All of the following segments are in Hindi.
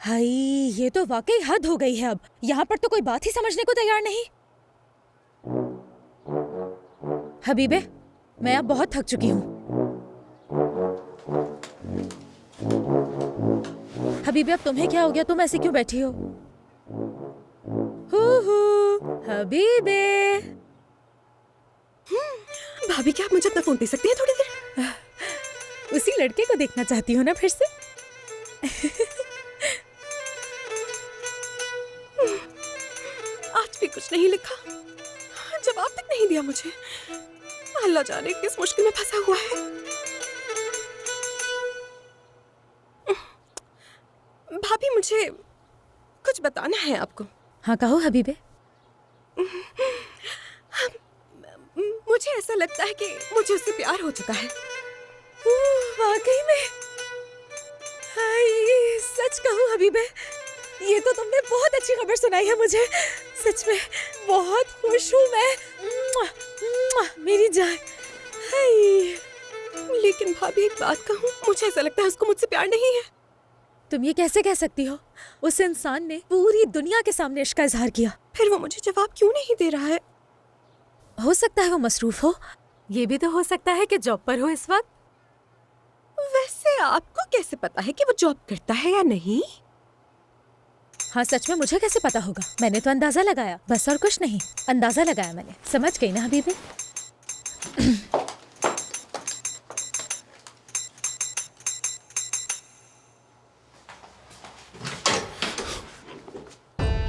हाय, ये तो वाकई हद हो गई है। अब यहाँ पर तो कोई बात ही समझने को तैयार नहीं। हबीबे, मैं अब बहुत थक चुकी हूँ। हबीबे, अब तुम्हें क्या हो गया? तुम ऐसे क्यों बैठी हो? हबीबे। भाभी, क्या आप मुझे अपना फोन दे सकती हैं थोड़ी देर? उसी लड़के को देखना चाहती हो ना फिर से? आज भी कुछ नहीं लिखा, जवाब तक नहीं दिया मुझे। अल्लाह जाने किस मुश्किल में फंसा हुआ है। भाभी, मुझे कुछ बताना है आपको। हाँ, कहो हबीबे। मुझे ऐसा लगता है कि मुझे उससे प्यार हो चुका है। वाकई में? हाय, सच कहूँ हबीबे, ये तो तुमने बहुत अच्छी खबर सुनाई है मुझे। सच में बहुत खुश हूँ मैं। मुआ, मुआ, मेरी जान। हाय। लेकिन भाभी, एक बात कहूँ, मुझे ऐसा लगता है उसको मुझसे प्यार नहीं है। तुम ये कैसे कह सकती हो? उस इंसान ने पूरी दुनिया के सामने इश्क का इजहार किया। फिर वो मुझे जवाब क्यों नहीं दे रहा है? हो सकता है वो मसरूफ हो। ये भी तो हो सकता है कि जॉब पर हो इस वक्त। वैसे आपको कैसे पता है कि वो जॉब करता है या नहीं? हाँ, सच में मुझे कैसे पता होगा? मैंने तो अंदाजा लगाया, बस और कुछ नहीं। अंदाजा लगाया मैंने। समझ गई ना हबीबी?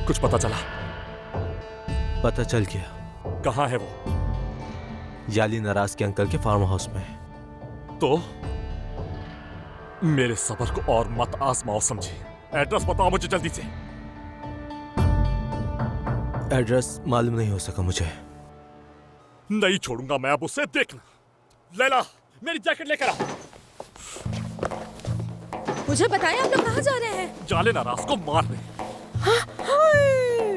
कुछ पता चला? पता चल गया। कहाँ है वो? याली नाराज के अंकल के फार्म हाउस में। तो मेरे सबर को और मत आजमाओ, समझी? एड्रेस बताओ मुझे जल्दी से। एड्रेस मालूम नहीं हो सका मुझे। नहीं छोड़ूंगा मैं अब उसे। देखना। लैला, मेरी जैकेट लेकर आ। मुझे बताएं, आप लोग कहाँ जा रहे हैं? जाले नाराज को मारने।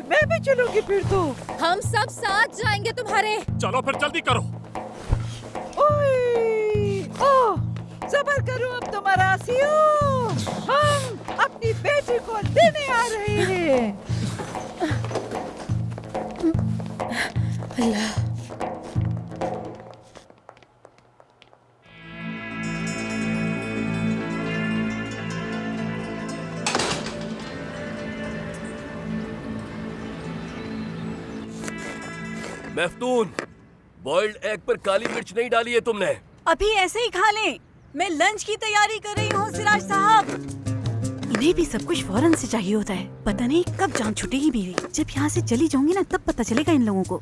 मैं भी चलूंगी फिर तो। हम सब साथ जाएंगे तुम्हारे। चलो फिर जल्दी करो। सबर करो अब तुम्हारा सियो। हम अपनी बेटी को लेने आ रहे हैं। अल्लाह। मफ्तून, बॉइल्ड एग पर काली मिर्च नहीं डाली है तुमने। अभी ऐसे ही खा लें। मैं लंच की तैयारी कर रही हूँ सिराज साहब। इन्हें भी सब कुछ फौरन से चाहिए होता है। पता नहीं कब जान छूटेगी मेरी। जब यहाँ से चली जाऊंगी ना, तब पता चलेगा इन लोगों को।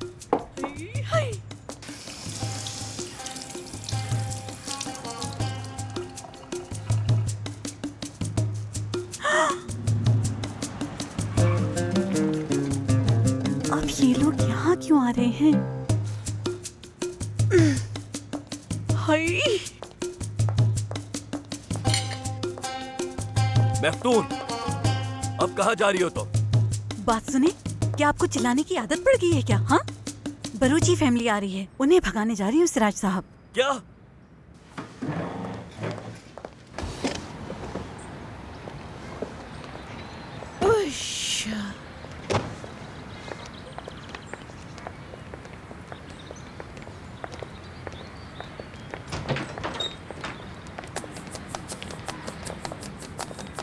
अब ये लोग यहाँ क्यों आ रहे हैं? हाय। मफ्तून, अब कहाँ जा रही हो तुम? बात सुने, क्या आपको चिल्लाने की आदत पड़ गई है क्या? हाँ, बरूची फैमिली आ रही है, उन्हें भगाने जा रही हूँ सिराज साहब। क्या?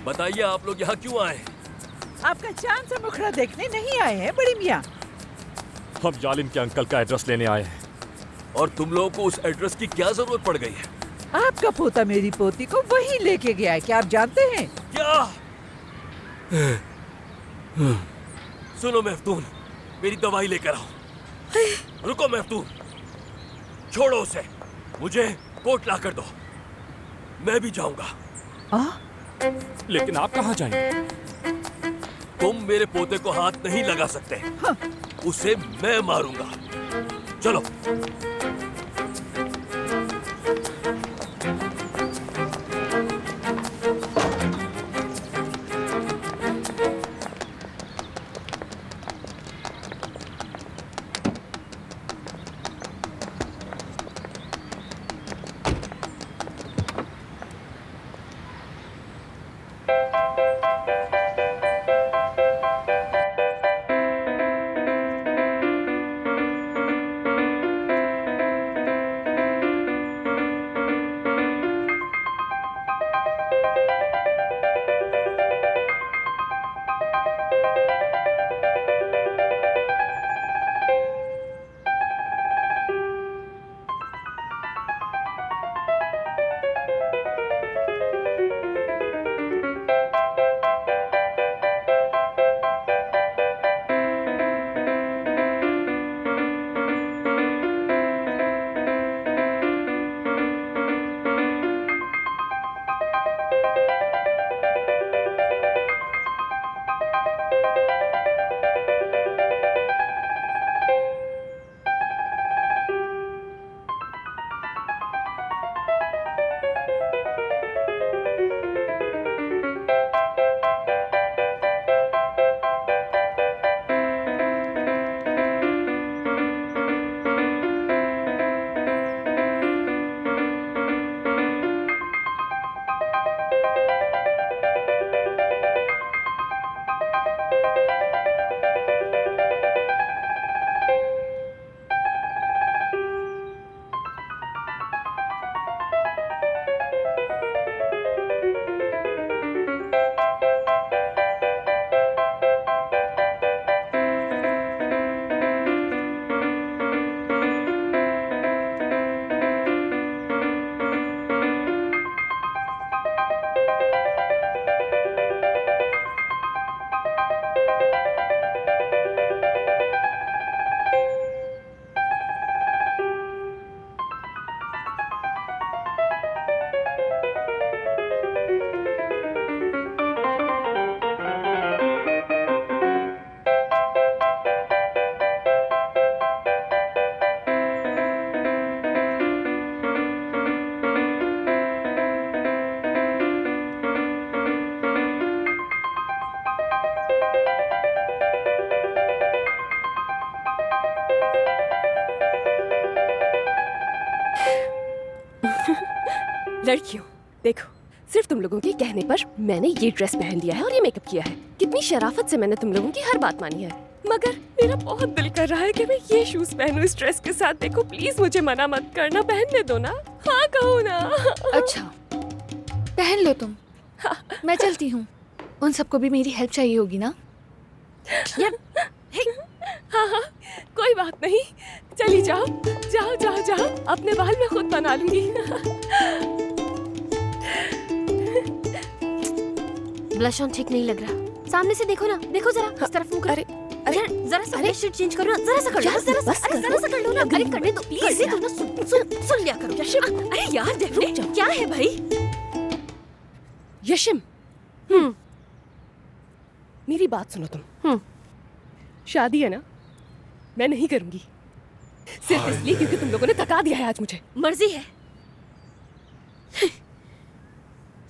बताइए, आप लोग यहाँ क्यों आए? आपका चांद सा मुखड़ा देखने नहीं आए हैं बड़ी मियाँ। हम जालिम के अंकल का एड्रेस लेने आए हैं। और तुम लोगों को उस एड्रेस की क्या जरूरत पड़ गई है? आपका पोता मेरी पोती को वहीं लेके गया है, क्या आप जानते हैं? क्या? सुनो मफ्तून, मेरी दवाई लेकर आओ। रुको मफ्तून, छोड़ो उसे। मुझे कोट ला कर दो, मैं भी जाऊंगा। लेकिन आप कहाँ जाएंगे? तुम मेरे पोते को हाथ नहीं लगा सकते। हाँ। उसे मैं मारूंगा। चलो। लड़की हूँ। देखो, सिर्फ तुम लोगों के कहने पर मैंने ये ड्रेस पहन लिया है और ये मेकअप किया है। कितनी शराफत से मैंने तुम लोगों की हर बात मानी है। मगर मेरा बहुत दिल कर रहा है कि मैं ये शूज पहनूं इस ड्रेस के साथ। देखो प्लीज मुझे मना मत करना, पहनने दो ना। हाँ कहो ना। अच्छा पहन लो तुम। मैं चलती हूँ। उन सबको भी मेरी हेल्प चाहिए होगी ना? यार हाँ हाँ कोई बात नहीं, चली जाओ जाओ जाओ जाओ, अपने बाल मैं खुद बना लूंगी। ब्लश ऑन ठीक नहीं लग रहा। सामने से देखो ना, देखो जरा इस तरफ मुंह करो। अरे अरे जरा सा शेड चेंज करो ना, जरा सा कर लो, जरा सा, अरे जरा सा कर लो ना। अरे करने दो प्लीज, ये तो ना सुन लिया करो। यशिम, अरे यार देखो क्या है भाई। यशिम, मेरी बात सुनो तुम। शादी है ना, मैं नहीं करूंगी, सिर्फ इसलिए क्योंकि तुम लोगों ने थका दिया है आज मुझे। मर्जी है।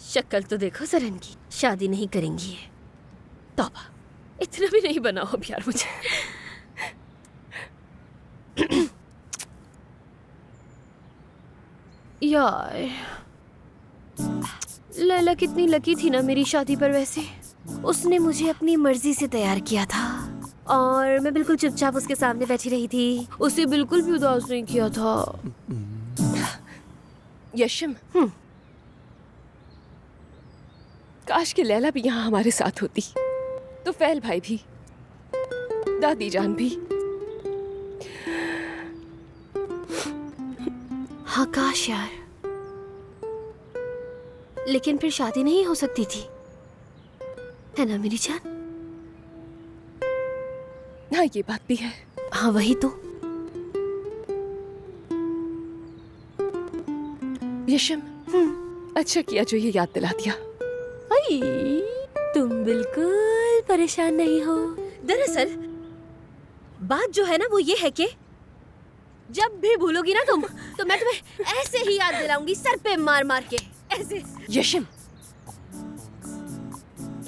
शक्ल तो देखो जरा इनकी, शादी नहीं करेंगी ये। तौबा, इतना भी नहीं बना हो यार मुझे। यार लैला कितनी लकी थी ना मेरी शादी पर। वैसे उसने मुझे अपनी मर्जी से तैयार किया था और मैं बिल्कुल चुपचाप उसके सामने बैठी रही थी। उसे बिल्कुल भी उदास नहीं किया था। यशिम, काश कि लैला भी यहाँ हमारे साथ होती, तो फैल भाई भी, दादी जान भी। हाँ काश यार, लेकिन फिर शादी नहीं हो सकती थी, है ना मेरी जान? हाँ ये बात भी है। हाँ वही तो। यशिम, अच्छा किया जो ये याद दिला दिया। आई, तुम बिल्कुल परेशान नहीं हो। दरअसल बात जो है ना वो ये है कि जब भी भूलोगी ना तुम, तो मैं तुम्हें ऐसे ही याद दिलाऊंगी, सर पे मार मार के ऐसे। यशिम,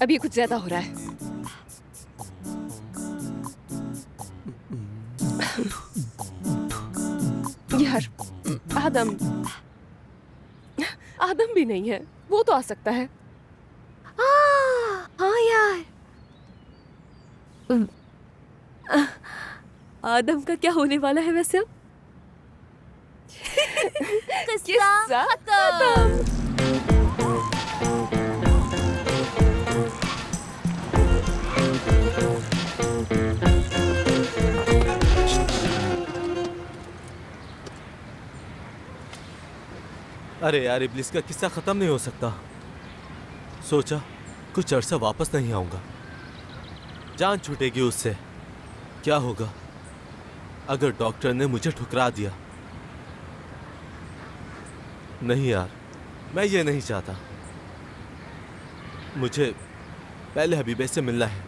अब ये कुछ ज्यादा हो रहा है। यार आदम भी नहीं है, वो तो आ सकता है। हाँ यार, आदम का क्या होने वाला है वैसे अब? किस्सा खत्म। अरे यार, इब्लिस का किस्सा खत्म नहीं हो सकता। सोचा कुछ अरसा वापस नहीं आऊंगा, जान छूटेगी उससे। क्या होगा अगर डॉक्टर ने मुझे ठुकरा दिया? नहीं यार, मैं ये नहीं चाहता। मुझे पहले हबीबे से मिलना है,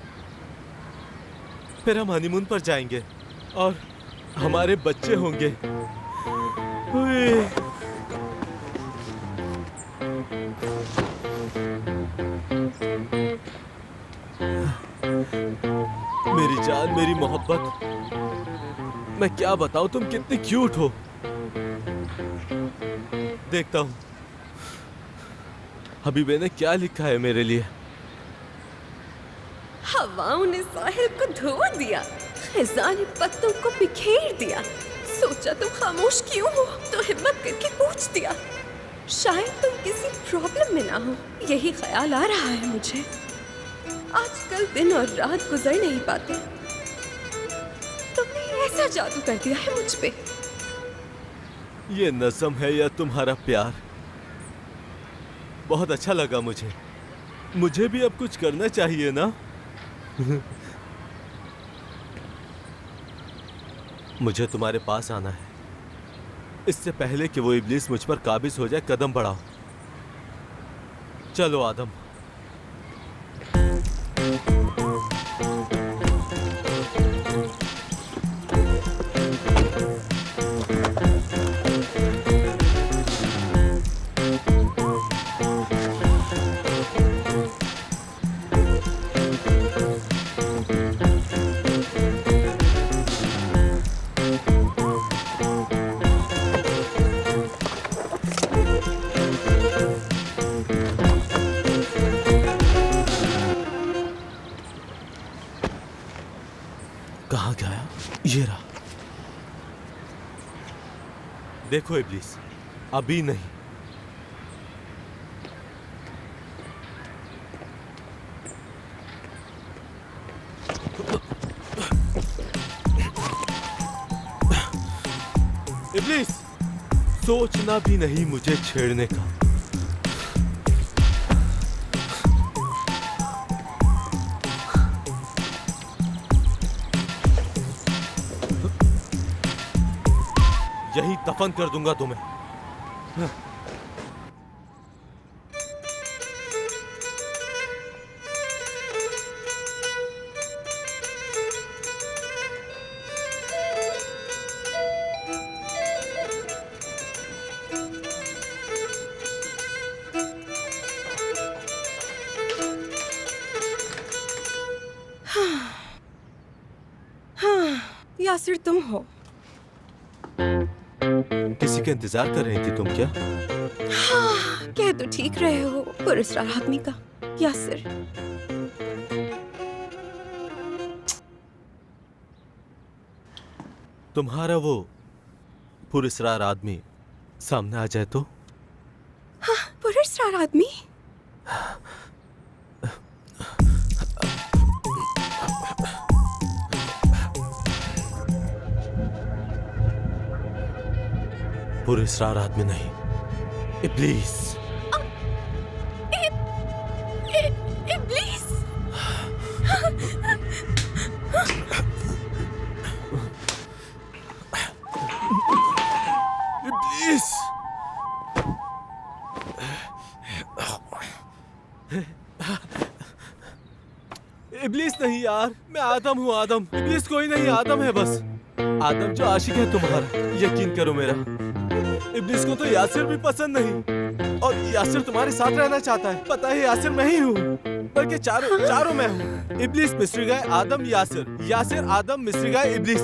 फिर हम हनीमून पर जाएंगे और हमारे बच्चे होंगे। मेरी जान, मेरी मोहब्बत, मैं क्या बताऊं तुम कितनी क्यूट हो। देखता हूं हबीबे ने क्या लिखा है मेरे लिए। हवाओं ने साहिल को धो दिया, खिज़ां ने पत्तों को बिखेर दिया। सोचा तुम खामोश क्यों हो, तो हिम्मत करके पूछ दिया। शायद तुम किसी प्रॉब्लम में ना हो, यही ख्याल आ रहा है मुझे। आजकल दिन और रात गुजर नहीं पाते। तुमने ऐसा जादू कर दिया है मुझ पे। ये नज़म है या तुम्हारा प्यार? बहुत अच्छा लगा मुझे। मुझे भी अब कुछ करना चाहिए ना। मुझे तुम्हारे पास आना है, इससे पहले कि वो इब्लिस मुझ पर काबिज हो जाए। कदम बढ़ाओ। चलो आदम। कहाँ गया? ये रहा। देखो इब्लीस, अभी नहीं। इब्लीस, सोचना भी नहीं मुझे छेड़ने का। यही दफन कर दूंगा तुम्हें। यासिर तुम हो? किसी के इंतजार कर रही थी तुम क्या? हाँ, कह तो ठीक रहे हो, पुरस्कार आदमी का यासिर। तुम्हारा वो पुरस्कार आदमी सामने आ जाए तो? हाँ, पुरस्कार आदमी? पुरस्कार आदमी नहीं, इब्लीस। इब्लीस? इब्लीस! इब्लीस नहीं यार, मैं आदम हूँ, आदम। इब्लीस कोई नहीं, आदम है बस। आदम जो आशिक है तुम्हारा, यकीन करो मेरा। इब्लीस को तो यासिर भी पसंद नहीं, और यासिर तुम्हारे साथ रहना चाहता है। पता है यासिर मैं ही हूँ, बल्कि चारों मैं हूँ। इब्लीस, मिस्री गाय, आदम, यासिर। यासिर, आदम, मिस्री गाय, इब्लीस।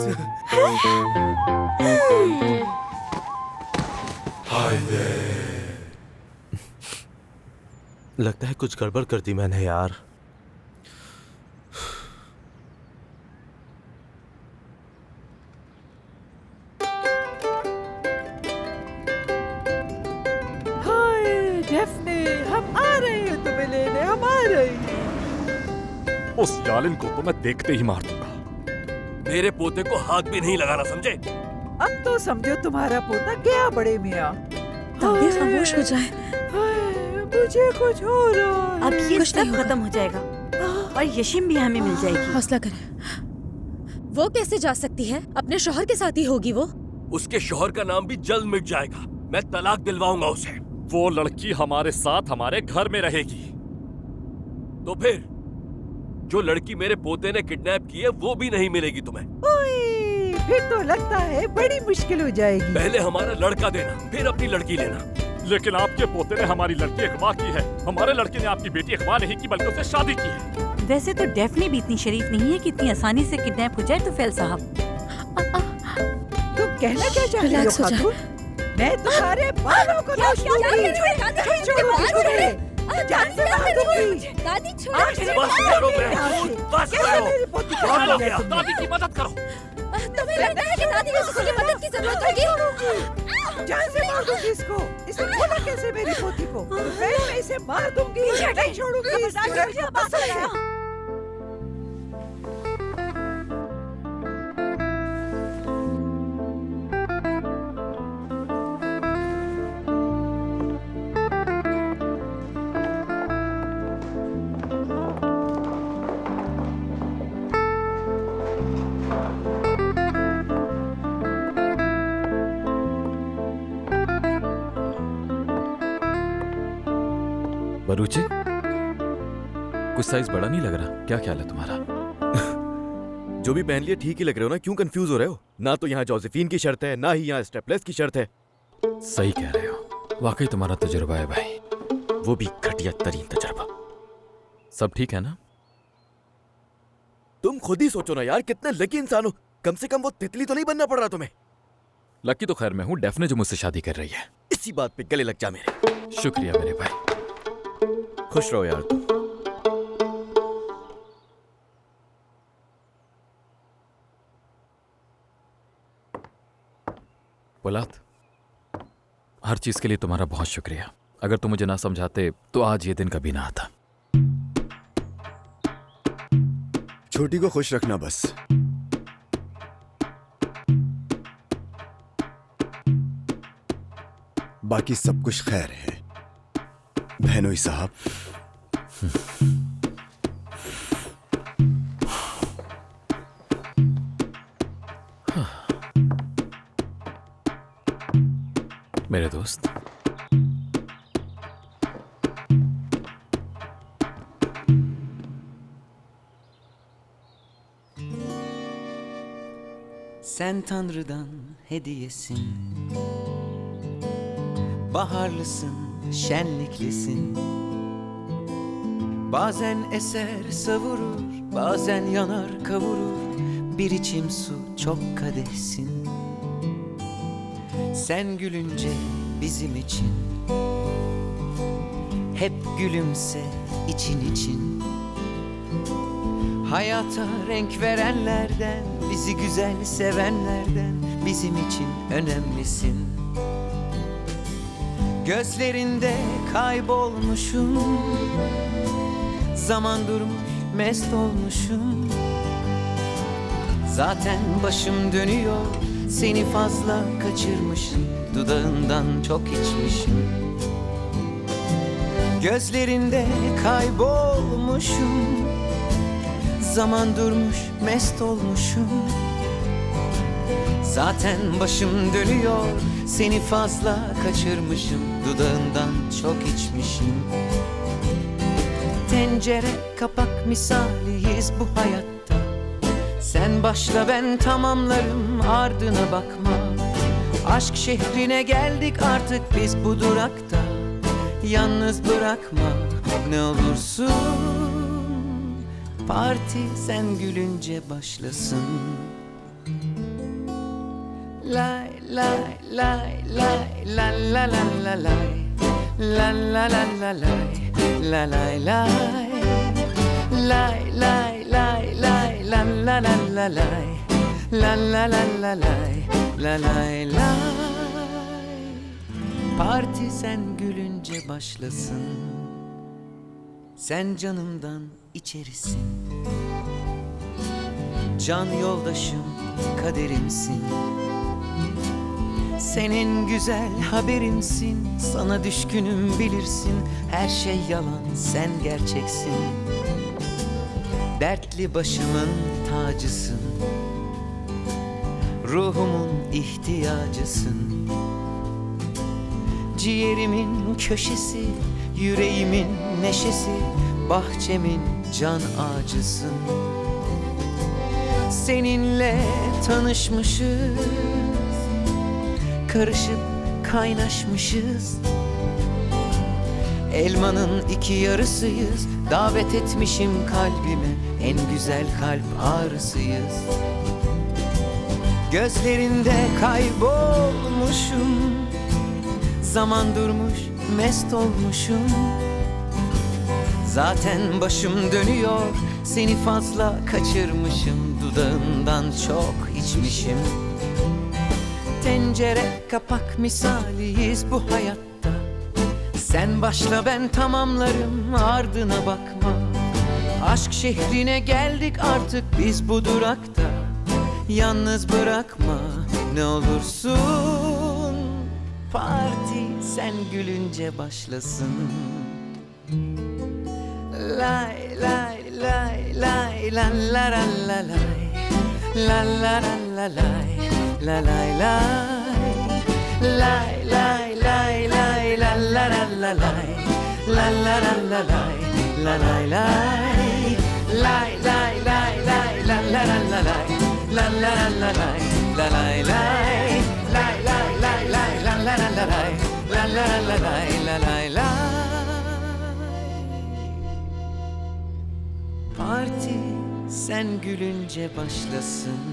लगता है कुछ गड़बड़ कर दी मैंने यार। डेफ्ने, हम आ रहे हैं तुम्हें लेने, हम आ रहे हैं। उस जालिम को तो मैं देखते ही मार दूंगा। मेरे पोते को हाथ भी नहीं लगाना, समझे? अब तो समझो तुम्हारा पोता गया बड़े मियाँ। तुम भी खामोश हो जाए। मुझे कुछ हो रहा है। अब ये कुछ सब नहीं होगा। खत्म हो जाएगा और यशीम भी हमें मिल जाएगी। हौसला करें। वो कैसे जा सकती है? अपने शौहर के साथ ही होगी वो। उसके शौहर का नाम भी जल्द मिट जाएगा। मैं तलाक दिलवाऊंगा उसे। वो लड़की हमारे साथ हमारे घर में रहेगी। तो फिर जो लड़की मेरे पोते ने किडनैप की है वो भी नहीं मिलेगी तुम्हें। ओए, फिर तो लगता है बड़ी मुश्किल हो जाएगी। पहले हमारा लड़का देना, फिर अपनी लड़की लेना। लेकिन आपके पोते ने हमारी लड़की अगवा की है। हमारे लड़के ने आपकी बेटी अगवा नहीं की, बल्कि उससे शादी की है। वैसे तो डेफनी भी इतनी शरीफ नहीं है कि इतनी आसानी से किडनैप हो जाए। तो फैल साहब, तुम कहना क्या चाह रही हो रिलैक्स हो जा। खातून? मैं तुम्हारे बालों को नोच लूंगी। जान से मार दूंगी। दादी आज से बस करो महमूद, बस कैसे करो। मेरी पोती को बहुत हो मार गया, दिया तुमने? दादी की मदद करो। तुम्हें लगता है कि दादी को किसी की मदद की जरूरत होगी? जान से मार दूंगी इसको। इसे बोला कैसे मेरी पोती को? मैं इसे मार दूंगी, नहीं छोड़ूंगी इस लड़की को। बरूचे, कुछ साइज बड़ा नहीं लग रहा? क्या ख्याल है तुम्हारा? जो भी पहन लिए ठीक ही लग रहे हो ना, क्यों कंफ्यूज हो रहे हो? ना तो यहाँ जोसेफीन की शर्त है, ना ही यहाँ स्टेपलेस की शर्त है। सही कह रहे हो, वाकई तुम्हारा तजुर्बा है भाई। वो भी घटिया तरीन तजुर्बा। सब ठीक है ना? तुम खुद ही सोचो ना यार, कितने लकी इंसान हो। कम से कम वो तितली तो नहीं बनना पड़ रहा तुम्हें। लकी तो खैर मैं हूँ, डेफने जो मुझसे शादी कर रही है। इसी बात पे गले लग जा मेरे। शुक्रिया मेरे भाई। खुश रहो यार। तुम। पोलाद, हर चीज के लिए तुम्हारा बहुत शुक्रिया। अगर तुम मुझे ना समझाते तो आज ये दिन कभी ना आता। छोटी को खुश रखना बस। बाकी सब कुछ खैर है बहनोई साहब। मेरे दोस्त, Sen Tanrı'dan hediyesin. Baharlısın, şenliklisin. Bazen eser savurur, bazen yanar kavurur. Bir içim su çok kadehsin. Sen gülünce bizim için hep gülümse için için. Hayata renk verenlerden, bizi güzel sevenlerden, bizim için önemlisin. Gözlerinde kaybolmuşum, zaman durmuş mest olmuşum. Zaten başım dönüyor, seni fazla kaçırmışım, dudağından çok içmişim. Gözlerinde kaybolmuşum, zaman durmuş mest olmuşum. Zaten başım dönüyor, seni fazla kaçırmışım, dudağından çok içmişim. Tencere kapak misaliyiz bu hayatta. Sen başla ben tamamlarım, ardına bakma. Aşk şehrine geldik artık biz bu durakta. Yalnız bırakma ne olursun. Parti sen gülünce başlasın. Lay lay lay lay la la la la lay. La la la la lay. La lay lay. Lay lay lay lay la la la la lay. La la la la lay. La lay lay. Parti sen gülünce başlasın. Sen canımdan içerisin. Can yoldaşım, kaderimsin. Senin güzel haberimsin. Sana düşkünüm bilirsin. Her şey yalan, sen gerçeksin. Dertli başımın tacısın. Ruhumun ihtiyacısın. Ciğerimin köşesi, yüreğimin neşesi, bahçemin can ağacısın. Seninle tanışmışız, karışıp kaynaşmışız. Elmanın iki yarısıyız, davet etmişim kalbime, en güzel kalp ağrısıyız. Gözlerinde kaybolmuşum, zaman durmuş mest olmuşum. Zaten başım dönüyor, seni fazla kaçırmışım, dudağından çok içmişim. Tencere kapak misaliyiz bu hayatta. Sen başla ben tamamlarım, ardına bakma. Aşk şehrine geldik artık biz bu durakta. Yalnız bırakma ne olursun. Parti sen gülünce başlasın. Lay lay lay lay la la la la lay. La la la la lay. La lay lay. Lay lay lay lay la la la la lay. La la la la lay. La lay lay. Lay lay lay lay la la la la lay. La la la la lay. La lay lay. Lay lay lay lay la la la la lay. La la la lay. La lay lay. Parti sen gülünce başlasın.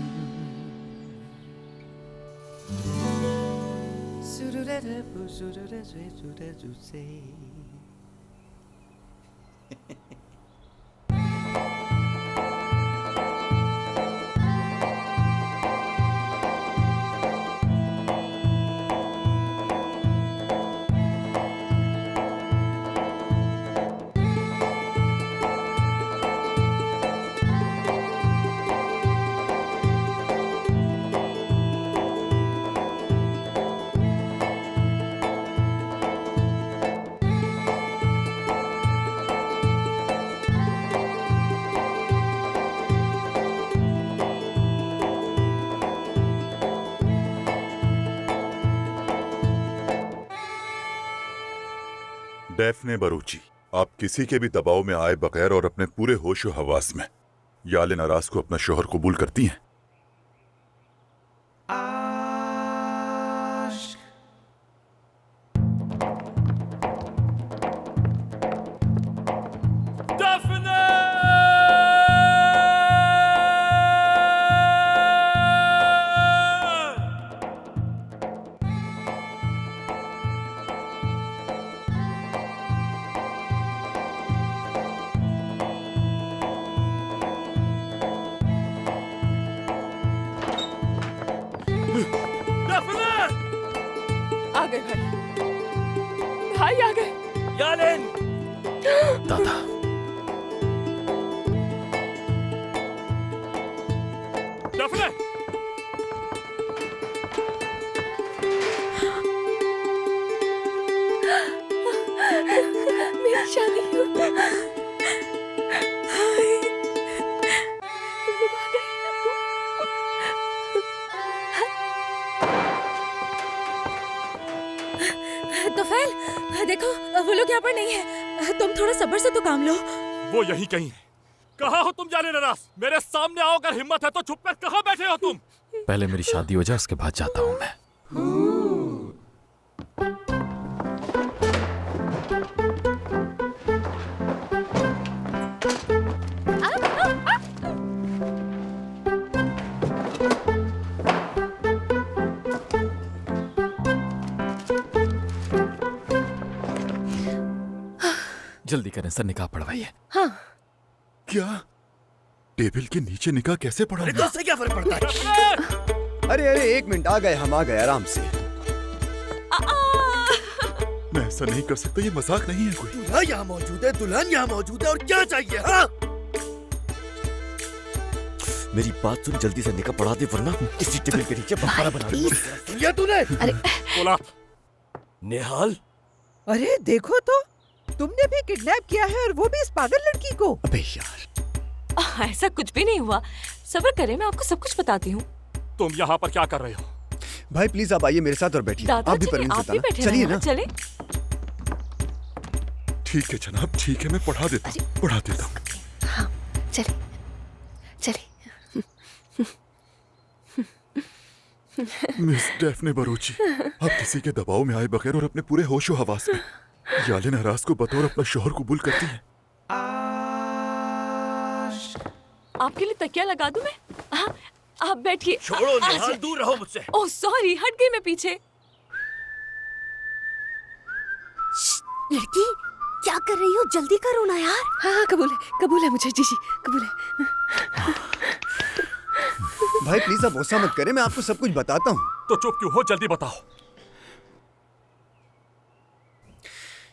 Sürürere bu sürüre sürüre sürüre. डेफने बरूची, आप किसी के भी दबाव में आए बगैर और अपने पूरे होश व हवास में यालिन अराज को अपना शोहर कबूल करती हैं? आ गए भाई, भाई आ गए। यालिन! दादा, डेफने! मेरी शादी हो। हाय, तुम लोग आ गए। तोफैल, देखो वो लोग यहाँ पर नहीं है। तुम थोड़ा सब्र से तो काम लो। वो यहीं कहीं है। कहाँ हो तुम यालिन अराज? मेरे सामने आओ, अगर हिम्मत है तो छुप कर कहाँ बैठे हो तुम? पहले मेरी शादी हो जाए, उसके बाद जाता हूँ मैं। जल्दी करें सर, निकाह पढ़वाइए। हाँ। क्या टेबल के नीचे निकाह कैसे पड़ा? अरे तो उससे क्या फर्क पड़ता है? अरे अरे एक मिनट, आ गए हम, आ गए, आराम से। मैं ऐसा नहीं कर सकता, ये मजाक नहीं है कोई। दूल्हा यहाँ मौजूद है, दुल्हन यहाँ मौजूद है, और क्या चाहिए? हाँ? मेरी बात सुन, जल्दी से निकाह पढ़ा दे, वरना इसी टेबल के नीचे बखारा बना दूंगा। सुन तूने? अरे बोला निहाल, अरे देखो तो, तुमने भी किडनैप किया है, और वो भी इस पागल लड़की को। अबे यार, ऐसा कुछ भी नहीं हुआ। सब्र करें, मैं आपको सब कुछ बताती हूँ। तुम यहाँ पर क्या कर रहे हो? भाई प्लीज आप आइए मेरे साथ और बैठिए। आप भी परवीन से बताना। चलिए ना। चले। ठीक है जनाब, ठीक है, मैं पढ़ा देता हूँ। हाँ, चले चले। मिस डेफने बरूची, आप किसी के दबाव में आए बगैर और अपने पूरे होश व हवास में यालिन अराज को बतौर अपना शोहर कबूल करती हैं। आपके लिए तकिया लगा दूं मैं? हाँ, आप बैठिए। छोड़ो निहाल, दूर रहो मुझसे। ओह सॉरी, हट गई मैं पीछे। लड़की क्या कर रही हो? जल्दी करो ना यार। हाँ हाँ, कबूल है मुझे, जी जी कबूल है। भाई प्लीज आप गुस्सा मत करें, मैं आपको सब कुछ बताता हूँ। तो चुप क्यों हो? जल्दी बताओ।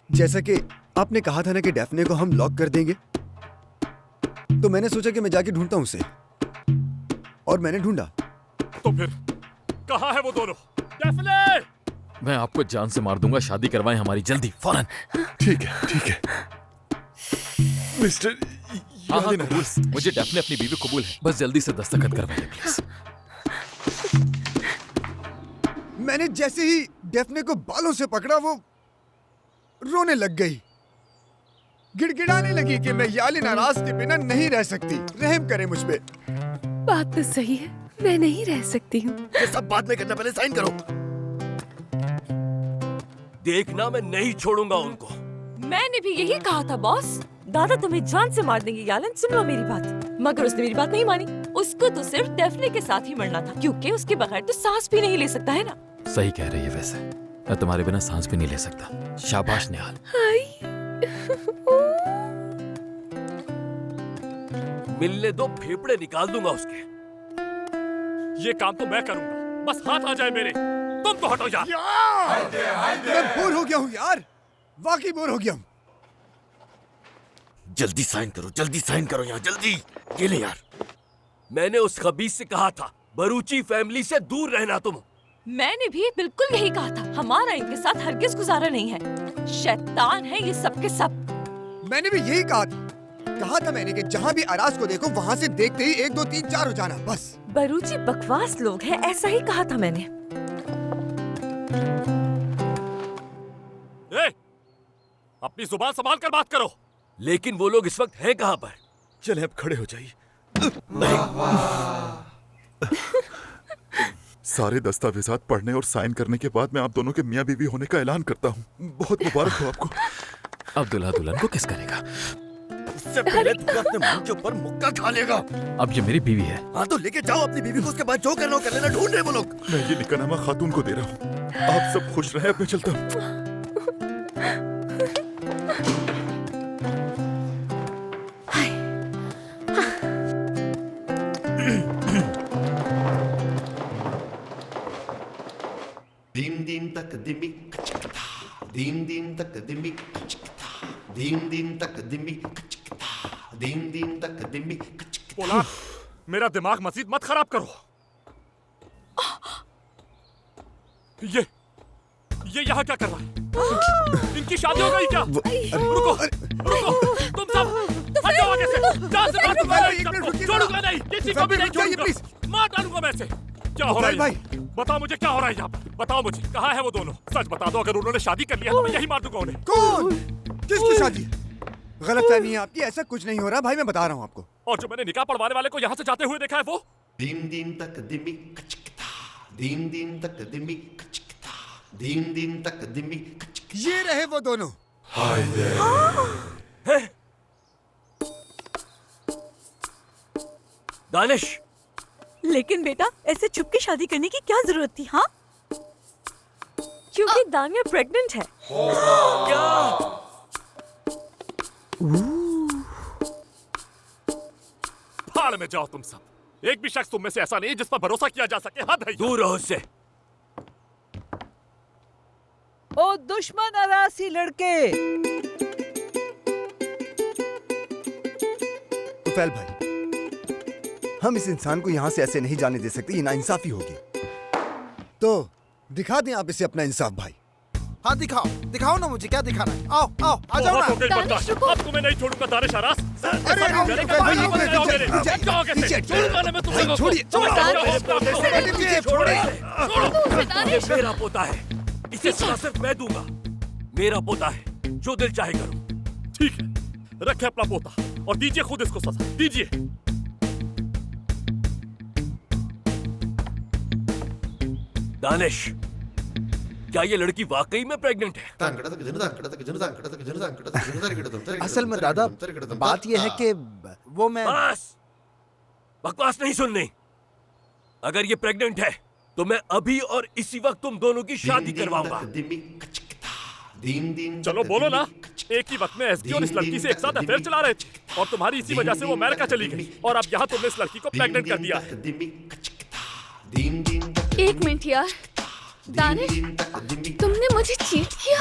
जैसा कि आपने कहा था ना कि डेफने को हम लॉक कर देंगे, तो मैंने सोचा कि मैं जाके ढूंढता हूँ उसे, और मैंने ढूंढा। तो फिर कहाँ है वो दोनों? डेफने! मैं आपको जान से मार दूंगा। शादी करवाएं हमारी जल्दी, फौरन। ठीक है मिस्टर हाँ हाँ कबूल, मुझे डेफने अपनी बीवी कबूल है, बस जल्दी से दस्तखत करवाइए प्लीज। मैंने जैसे ही डेफने को बालों से पकड़ा, वो रोने लग गई, गिड़गिड़ाने लगी कि मैं यालिन अराज के बिना नहीं रह सकती, रहम करे मुझ पे। बात तो सही है, मैं नहीं रह सकती हूँ। ये सब बाद में करना, पहले साइन करो। देखना, मैं नहीं छोड़ूंगा उनको। मैंने भी यही कहा था बॉस। दादा तुम्हें जान से मार देंगे यालन, सुन लो मेरी बात। मगर उसने मेरी बात नहीं मानी। उसको तो सिर्फ डेफने के साथ ही मरना था, क्योंकि उसके बगैर तो सांस भी नहीं ले सकता है ना। सही कह रही है वैसे, मैं तुम्हारे बिना सांस भी नहीं ले सकता। शाबाश निहाल। मिलने दो, फेफड़े निकाल दूंगा उसके। ये काम तो मैं करूंगा, बस हाथ आ जाए मेरे। तुम तो हटो यार। मैं बोर हो गया हूँ यार, वाकई बोर हो गया हूँ। जल्दी साइन करो, जल्दी साइन करो यहाँ, जल्दी। ये ले यार। मैंने उस खबीस से कहा था, बरूची फैमिली से दूर रहना तुम। मैंने भी बिल्कुल यही कहा था, हमारा इनके साथ हरगिज गुजारा नहीं है। शैतान है ये सब के सब। मैंने भी यही कहा था मैंने कि जहाँ भी अराज को देखो, वहाँ से देखते ही 1 2 3 4 हो जाना, बस। बरूची बकवास लोग हैं, ऐसा ही कहा था मैंने। अपनी जुबान संभाल कर बात करो। लेकिन वो लोग इस वक्त हैं कहाँ पर? चले अब खड़े हो जाइए। सारे दस्तावेजात पढ़ने और साइन करने के बाद मैं आप दोनों के मियाँ बीवी होने का ऐलान करता हूँ। बहुत मुबारक हो आपको। अब दुल्हा दुल्हन को किस करेगा? इससे पहले तू अपने मुंह के ऊपर मुक्का खा लेगा। अब ये मेरी बीवी है। हाँ तो लेके जाओ अपनी बीवी को, उसके बाद जो करना हो कर लेना। ढूंढ रहे वो लोग। मैं ये निकानामा खातून को दे रहा हूँ। आप सब खुश रहे, अब मैं चलता हूँ। Dim dim tak dimmi kachikta. Dim dim tak dimmi kachikta. Dim dim tak dimmi kachikta. Dim dim tak dimmi kachikta. Pollard, मेरा दिमाग मजीद मत खराब करो। ये यहाँ क्या कर रहा है? इनकी शादी हो गई क्या? रुको, तुम सब हट जाओ आगे से। जहाँ से बात छोड़ूंगा नहीं, किसी को भी नहीं छोड़ूंगा। मार डालूंगा मैं इसे। क्या हो रहा है? बताओ मुझे क्या हो रहा है यहाँ पर? बताओ मुझे, कहाँ है वो दोनों? सच बता दो, अगर उन्होंने शादी कर लिया तो मैं यही मार दूंगा उन्हें। कौन? किसकी शादी? गलतफहमी है आपकी, ऐसा कुछ नहीं हो रहा भाई, मैं बता रहा हूँ आपको। और जो मैंने निकाह पढ़वाने वाले को यहाँ से जाते हुए देखा है वो? Dim dim tak dimmi kachikta. Dim dim tak dimmi kachikta. Dim dim tak dimmi kachikta. ये रहे वो दोनों। हाय दानिश, लेकिन बेटा ऐसे छुप के शादी करने की क्या जरूरत थी? हाँ, क्योंकि दानिया प्रेग्नेंट है। क्या? भाड़ में जाओ तुम सब। एक भी शख्स तुम में से ऐसा नहीं जिस पर भरोसा किया जा सके। हद है। दूर रहो उससे। ओ दुश्मन अरासी लड़के। तुफैल भाई, हम इस इंसान को यहाँ से ऐसे नहीं जाने दे सकते, ये नाइंसाफी होगी। तो दिखा दें आप इसे अपना इंसाफ भाई। हाँ दिखाओ, दिखाओ ना मुझे क्या दिखाना है। आओ आओ आ जाओ ना। दानिश रुको। अब तुम्हें नहीं छोड़ूंगा दानिश आरास। अरे मेरा पोता है, इसे सजा सिर्फ मैं दूंगा। मेरा पोता है, जो दिल चाहे करूं। ठीक है, रखे अपना पोता और दीजिए खुद इसको सजा। दीजिए। दानिश, क्या ये लड़की वाकई में प्रेग्नेंट है? असल में दादा बात यह है कि वो मैं बस बकवास नहीं सुननी। अगर ये प्रेग्नेंट है तो मैं अभी और इसी वक्त तुम दोनों की शादी करवाऊंगा। चलो बोलो ना। एक ही वक्त में एसडी और इस लड़की से एक साथ अफेयर चला रहे थे और तुम्हारी इसी वजह से वो अमेरिका चली गई और अब यहाँ तुमने इस लड़की को प्रेग्नेंट कर दिया है। एक मिनट यार, दानिश, तुमने मुझे चीट किया?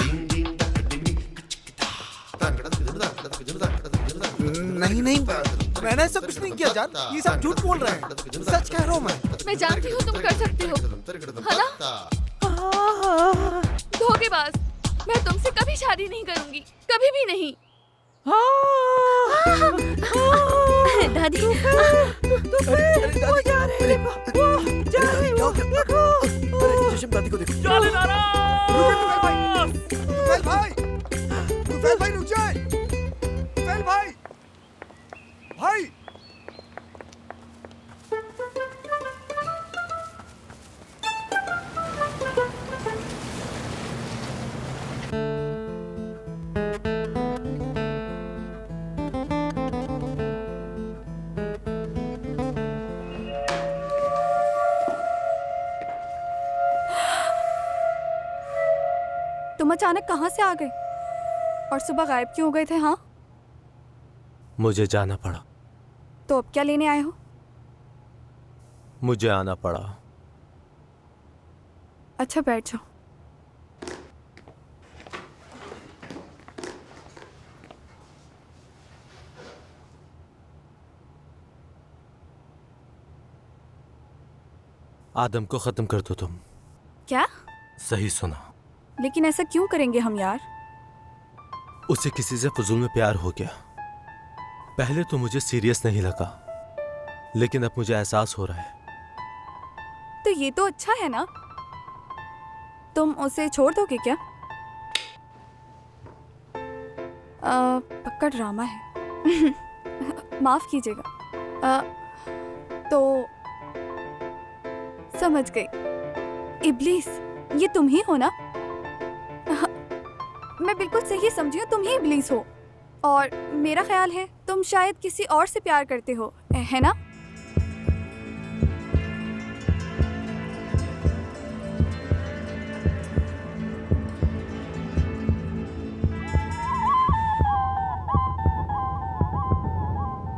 नहीं नहीं, मैंने ऐसा कुछ नहीं किया जान, ये सब झूठ बोल रहे हैं। सच कह रहा हूँ मैं जानती हूँ तुम कर सकते हो, है ना? धोखेबाज, मैं तुमसे कभी शादी नहीं करूंगी, कभी भी नहीं। दादी, वो जा रहे हैं, वो जा रहे हैं, देखो। जश्न दादी को देखो। तुफैल भाई, तुफैल भाई रुक जाए। तुफैल भाई, भाई। तुम अचानक कहाँ से आ गए और सुबह गायब क्यों हो गए थे? हाँ, मुझे जाना पड़ा। तो अब क्या लेने आए हो? मुझे आना पड़ा। अच्छा बैठ जाओ। आदम को खत्म कर दो तुम। क्या? सही सुना। लेकिन ऐसा क्यों करेंगे हम यार? उसे किसी से फजूल में प्यार हो गया। पहले तो मुझे सीरियस नहीं लगा, लेकिन अब मुझे एहसास हो रहा है। तो ये तो अच्छा है ना, तुम उसे छोड़ दोगे क्या? पक्का ड्रामा है। माफ कीजिएगा। तो समझ गई। इब्लीस, ये तुम ही हो ना? मैं बिल्कुल सही समझी हूँ, तुम ही इब्लीस हो। और मेरा ख्याल है तुम शायद किसी और से प्यार करते हो, है ना?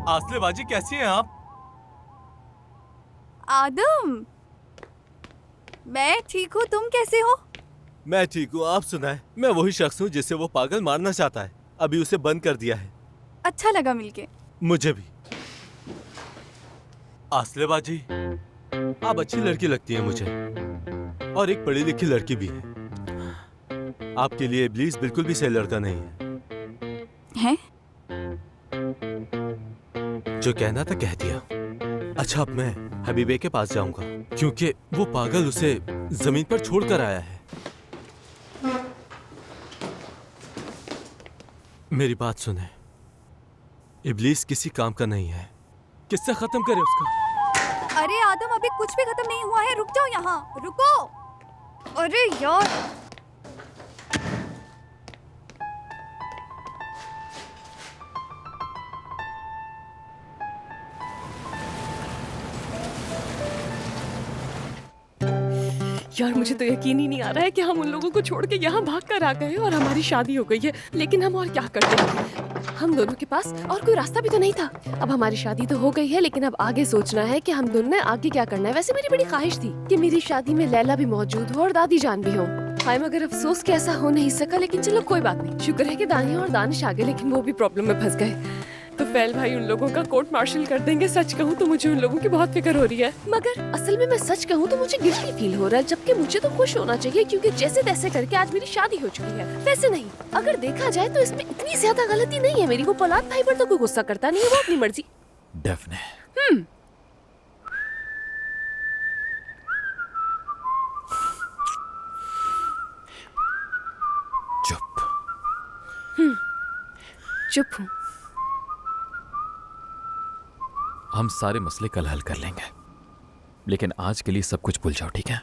आसले बाजी, कैसी हैं आप? आदम, मैं ठीक हूँ, तुम कैसे हो? मैं ठीक हूँ, आप सुनाएं। मैं वही शख्स हूँ जिसे वो पागल मारना चाहता है। अभी उसे बंद कर दिया है। अच्छा लगा मिलके। मुझे भी। आसले बाजी, आप अच्छी लड़की लगती है मुझे, और एक पढ़ी लिखी लड़की भी है। आपके लिए इब्लीस बिल्कुल भी सही लड़का नहीं है। जो कहना था कह दिया। अच्छा, अब मैं हबीबे के पास जाऊंगा, क्योंकि वो पागल उसे जमीन पर छोड़कर आया है। मेरी बात सुने, इब्लीस किसी काम का नहीं है। किस्सा खत्म करे उसका। अरे आदम, अभी कुछ भी खत्म नहीं हुआ है, रुक जाओ यहाँ, रुको। अरे यार, यार मुझे तो यकीन ही नहीं आ रहा है कि हम उन लोगों को छोड़ के यहाँ भाग कर आ गए और हमारी शादी हो गई है। लेकिन हम और क्या करते हैं? हम दोनों के पास और कोई रास्ता भी तो नहीं था। अब हमारी शादी तो हो गई है, लेकिन अब आगे सोचना है कि हम दोनों ने आगे क्या करना है। वैसे मेरी बड़ी ख्वाहिश थी कि मेरी शादी में लैला भी मौजूद हो और दादी जान भी हो। हाय, मगर अफसोस कि ऐसा हो नहीं सका। लेकिन चलो कोई बात नहीं, शुक्र है कि दानिया और दानिश आ गए, लेकिन वो भी प्रॉब्लम में फंस गए। तो फैल भाई उन लोगों का कोर्ट मार्शल कर देंगे। सच कहूँ तो मुझे उन लोगों की बहुत फिक्र हो रही है। मगर असल में मैं सच कहूँ तो मुझे गिल्टी फील हो रहा है, जबकि मुझे तो खुश होना चाहिए, क्योंकि जैसे तैसे करके आज मेरी शादी हो चुकी है। वैसे नहीं, अगर देखा जाए तो इसमें इतनी ज्यादा गलती नहीं है मेरी। वो पलाद भाई पर तो कोई गुस्सा करता नहीं है, वो अपनी मर्जी। डेफने, चुप हूँ। हम सारे मसले कल हल कर लेंगे, लेकिन आज के लिए सब कुछ भूल जाओ, ठीक है?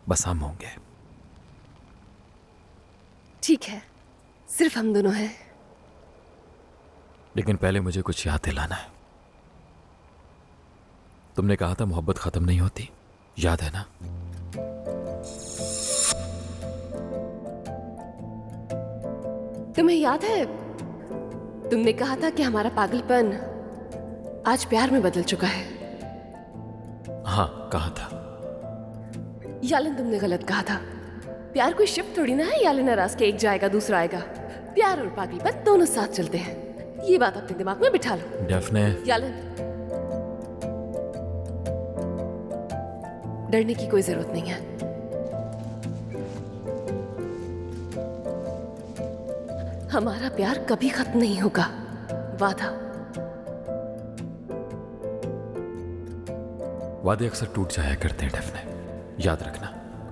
बस हम होंगे। ठीक है, सिर्फ हम दोनों हैं। लेकिन पहले मुझे कुछ याद दिलाना है। तुमने कहा था मोहब्बत खत्म नहीं होती, याद है ना? तुम्हें याद है तुमने कहा था कि हमारा पागलपन आज प्यार में बदल चुका है? हाँ, कहा था। यालन, तुमने गलत कहा था। प्यार कोई शिफ्ट थोड़ी ना है, यालन नाराज के एक जाएगा दूसरा आएगा। प्यार और पागलपन दोनों साथ चलते हैं। ये बात अपने दिमाग में बिठा लो। डेफने, यालन, डरने की कोई जरूरत नहीं है। हमारा प्यार कभी खत्म नहीं होगा, वादा। वादे अक्सर टूट जाया करते हैं डेफने, याद रखना,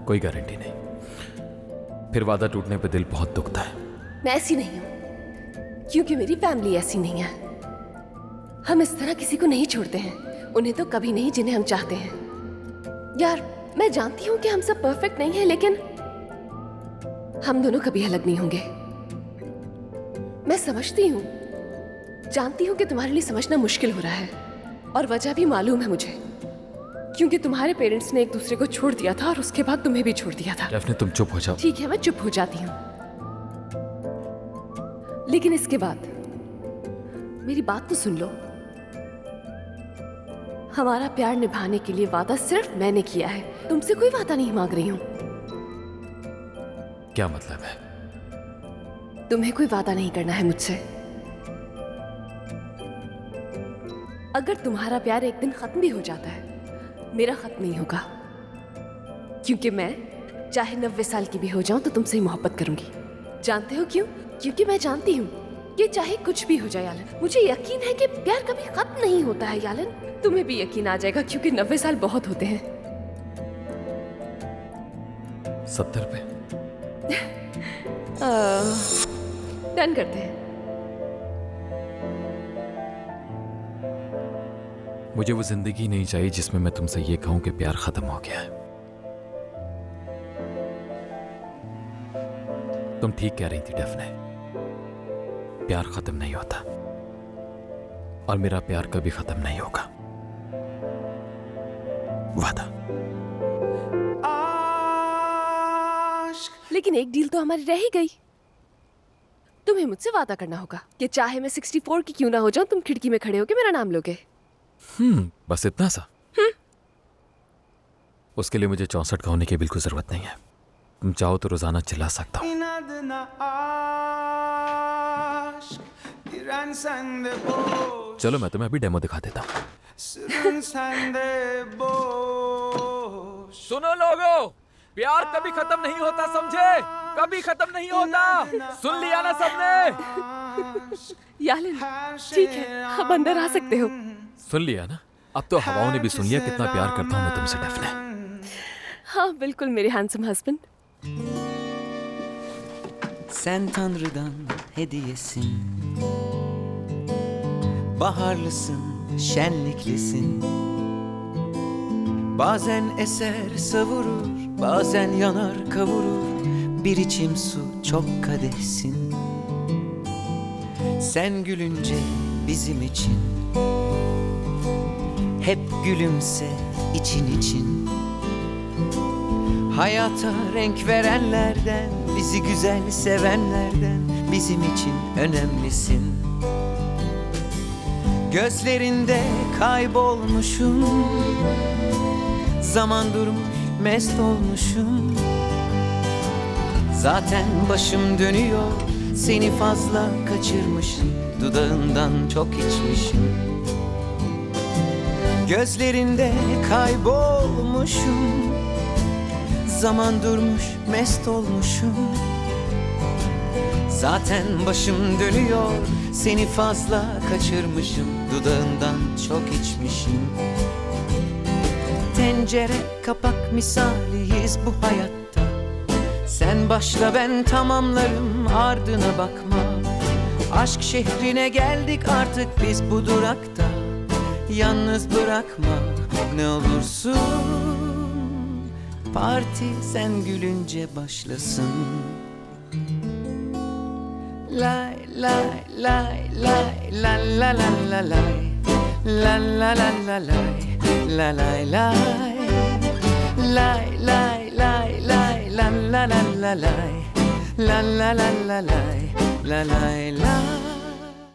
कोई गारंटी नहीं। फिर वादा टूटने पे दिल बहुत दुखता है। मैं ऐसी नहीं हूं, क्योंकि मेरी फैमिली ऐसी नहीं है। हम इस तरह किसी को नहीं छोड़ते हैं, उन्हें तो कभी नहीं जिन्हें हम चाहते हैं। यार, मैं जानती हूं कि हम सब परफेक्ट नहीं हैं, लेकिन हम दोनों कभी अलग नहीं होंगे। मैं समझती हूँ, जानती हूँ कि तुम्हारे लिए समझना मुश्किल हो रहा है, और वजह भी मालूम है मुझे, क्योंकि तुम्हारे पेरेंट्स ने एक दूसरे को छोड़ दिया था और उसके बाद तुम्हें भी छोड़ दिया था। डेफने, तुम चुप हो जाओ। ठीक है, मैं चुप हो जाती हूँ, लेकिन इसके बाद मेरी बात तो सुन लो। हमारा प्यार निभाने के लिए वादा सिर्फ मैंने किया है, तुमसे कोई वादा नहीं मांग रही हूँ। क्या मतलब है? तुम्हें कोई वादा नहीं करना है मुझसे। अगर तुम्हारा प्यार एक दिन खत्म भी हो जाता है, मेरा खत्म नहीं होगा, क्योंकि मैं चाहे 90 साल की भी हो जाऊं तो तुमसे ही मोहब्बत करूंगी। जानते हो क्यों? क्योंकि मैं जानती हूँ कि चाहे कुछ भी हो जाए यालन, मुझे यकीन है कि प्यार कभी खत्म नहीं होता है। यालन, तुम्हें भी यकीन आ जाएगा, क्योंकि 90 साल बहुत होते हैं। 70 पे डन करते हैं। मुझे वो जिंदगी नहीं चाहिए जिसमें मैं तुमसे ये कहूं कि प्यार खत्म हो गया है। तुम ठीक कह रही थी डेफने, प्यार खत्म नहीं होता और मेरा प्यार कभी खत्म नहीं होगा, वादा। लेकिन एक डील तो हमारी रह ही गई। तुम्हें मुझसे वादा करना होगा कि चाहे मैं 64 की क्यों ना हो जाऊं, तुम खिड़की में खड़े होकर मेरा नाम लोगे। बस इतना सा? उसके लिए मुझे 64 का होने की बिल्कुल जरूरत नहीं है। तुम चाहो तो रोजाना चिल्ला सकता हूँ। चलो मैं तुम्हें अभी डेमो दिखा देता हूँ। सुनो लोगो, प्यार कभी खत्म नहीं होता, समझे? कभी खत्म नहीं होता। सुन लिया ना सबने? यालिन, ठीक है, अब अंदर आ सकते हो। सुन लिया ना? अब तो हवाओं ने भी सुन लिया कितना प्यार करता हूँ मैं तुमसे डेफने। हाँ बिल्कुल मेरे handsome husband. Sen Tanrı'dan hediyesin. Baharlısın, şenliklisin. Bazen eser savurur, bazen yanar kavurur. Bir içim su çok kadehsin. Sen gülünce bizim için hep gülümse için için. Hayata renk verenlerden, bizi güzel sevenlerden, bizim için önemlisin. Gözlerinde kaybolmuşum, zaman durmuş mest olmuşum. Zaten başım dönüyor, seni fazla kaçırmışım, dudağından çok içmişim. Gözlerinde kaybolmuşum, zaman durmuş mest olmuşum. Zaten başım dönüyor, seni fazla kaçırmışım, dudağından çok içmişim. Tencere kapak misaliyiz bu hayatta. Sen başla ben tamamlarım, ardına bakma. Aşk şehrine geldik artık biz bu durakta. Yalnız bırakma ne olursun. Parti sen gülünce başlasın. Lay lay lay lay la la la la lay. La la la la lay. La lay lay. Lay lay lay lay la la la la lay. La la la la lay. La lay lay.